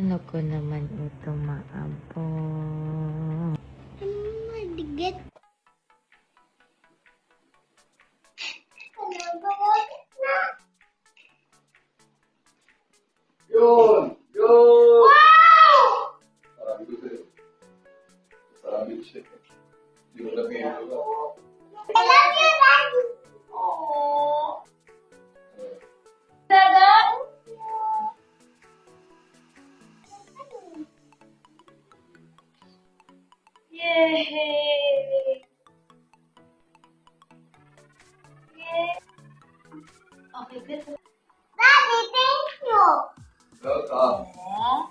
Ano ko naman ito maabot? Madigit. Yun! Yun! Wow! Marami ko sa'yo. Marami ko siya. Hindi mo lang ngayon ko. I love you, Daddy. Oh. Dada? Yay! Yay! Okay, good. Daddy, thank you. Welcome. Aww.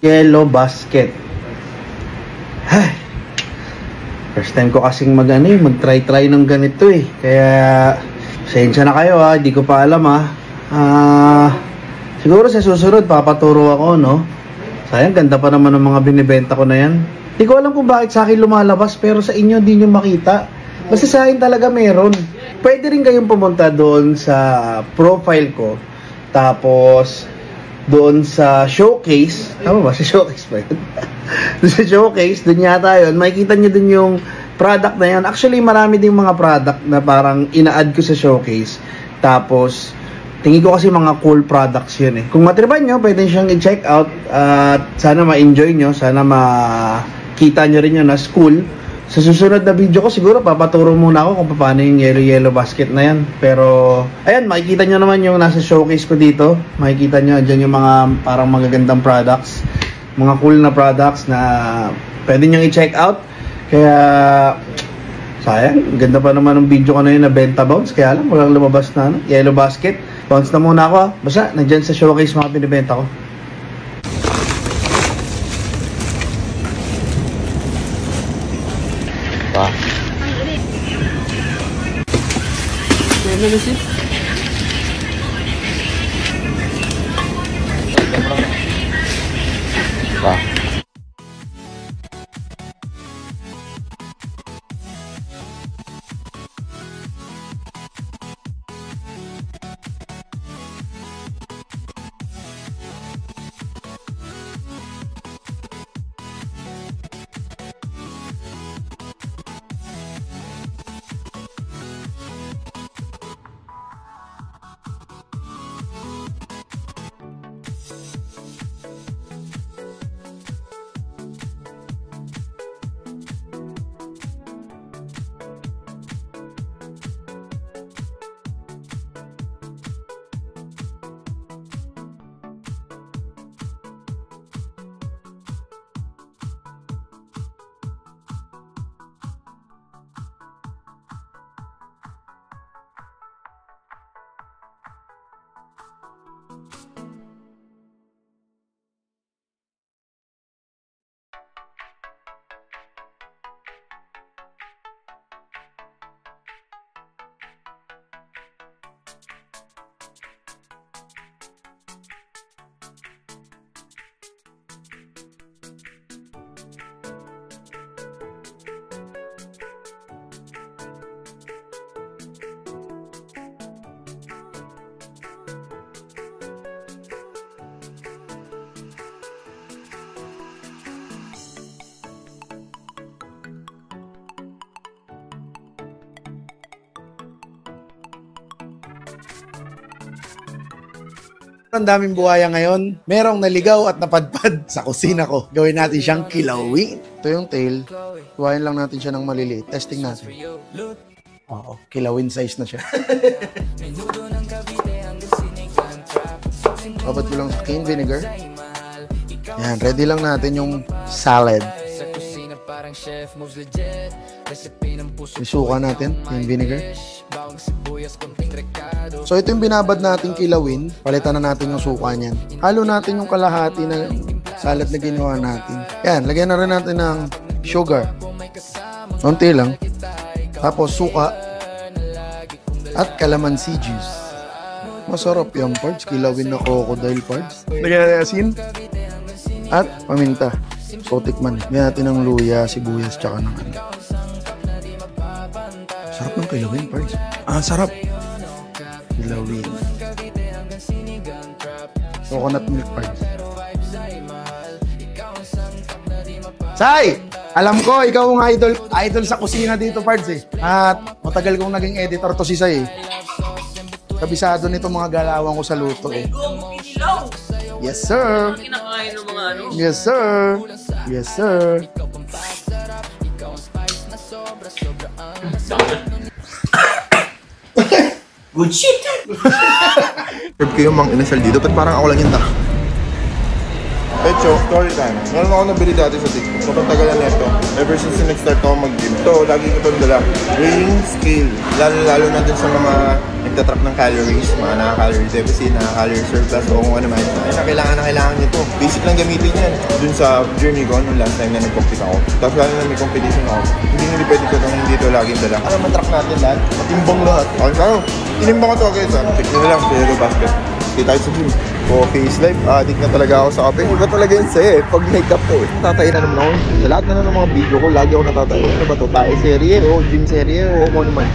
Yellow basket. Ay, first time ko kasing mag-try ng ganito eh. Kaya, pasensya na kayo ha, hindi ko pa alam ha. Siguro sa susunod, papaturo ako, no? Sayang, ganda pa naman ng mga binibenta ko na yan. Hindi ko alam kung bakit sa akin lumalabas, pero sa inyo hindi nyo makita. Basta sa akin talaga meron. Pwede rin kayong pumunta doon sa profile ko. Tapos, doon sa showcase, tama ba? Sa showcase ba yun? Doon sa showcase, doon yata yun. Makikita nyo din yung product na yan. Actually, marami din mga product na parang ina-add ko sa showcase. Tapos, tingin ko kasi mga cool products yun eh. Kung matripan nyo, pwede siyang i-check out. At sana ma-enjoy nyo. Sana makita nyo rin yun as cool. Sa susunod na video ko, siguro papaturo muna ako kung paano yung yellow basket na yan. Pero, ayan, makikita nyo naman yung nasa showcase ko dito. Makikita nyo, dyan yung mga parang magagandang products. Mga cool na products na pwede nyo i-check out. Kaya, sayang, ganda pa naman ng video ko na yun na benta bounce. Kaya lang, walang lumabas na yellow basket. Bounce na muna ako ha. Basta, nandyan sa showcase mga binibenta ko. Ang daming buhaya ngayon. Merong naligaw at napadpad sa kusina ko. Gawin natin siyang kilawin. Ito yung tail. Kuhain lang natin siya ng maliliit. Testing natin. Oo, kilawin size na siya. Babat ko lang sa cane vinegar. Yan, ready lang natin yung salad. parang chef moves legit. Recipe ng puso Yung suka natin, yung vinegar. bawang sibuyas, konting rekado. So ito yung binabad natin kilawin. Palitan na natin yung suka niyan. Halo natin yung kalahati na salad na ginawa natin. Yan, lagyan na rin natin ng sugar. Konti lang. Tapos suka at calamansi juice. Masarap yung parts. Kilawin na crocodile parts. Lagyan natin asin at paminta. So tikman. Lagyan natin ng luya, sibuyas, tsaka ng ano. Sarap ng kilawin parts. Sarap. Kilawin. Coconut milk parts. Sai! Alam ko, ikaw ang idol sa kusina dito, parts eh. At matagal kong naging editor to si Sai eh. Kabisado nito mga galawan ko sa luto eh. Yes, sir. Kinakain ng mga ano. Yes, sir. Yes, sir. Good shit! Serve ko yung mga inasal dito, ba't parang ako lang yun na? Pecho, story time. Meron ako nabili dati sa TikTok. Sobrang tagalan nito. Ever since nag-start ako mag-gym. Ito, lagi ko itong dala. Weighing scale. Lalo na dun sa mga nagtatrack ng calories, mga naka-calorie deficit, naka-calorie surplus, o kung ano man. Ay, kailangan nito. Basic lang gamitin yan. Dun sa journey ko, nung last time na nag-compete ako. Tapos lalo na may competition ako. Hindi pwede ko itong hindi ito laging dala. Ano, matrack natin lahat. Matimbang lahat. Okay, so, inimbang ko ito, guys. Check nyo na lang. Diego Basket. Kita tayo sa gym. O face life, addict na talaga ako sa kape. Iba talaga yun sa'yo eh. Pag make-up ko eh. Natatay na naman ako. Sa lahat na ng mga video ko, lagi ako natatay. Ano ba ito? Tae serye o gym serye o kung ano man.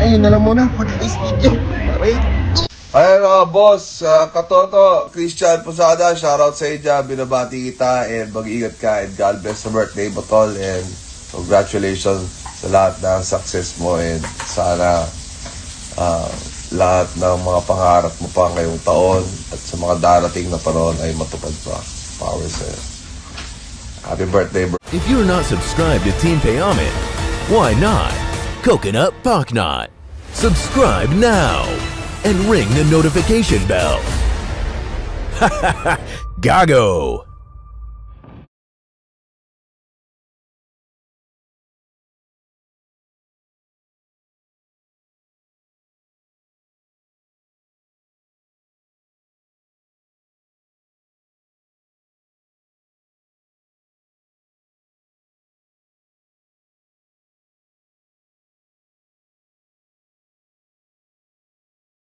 Ayun na lang muna. Mag-face video. Alright. Ayan mga boss, Katoto, Christian Posada, shoutout sa Ija, binabati kita and mag-ingat ka and God bless sa birthday mo tol and congratulations sa lahat ng success mo and sana lahat ng mga pangarap mo pa ngayong taon at sa mga darating na panahon ay matupad pa. Power sa'yo. Happy birthday bro. If you're not subscribed to Team Payaman, why not? Coconut Paknot. Subscribe now and ring the notification bell. Gago!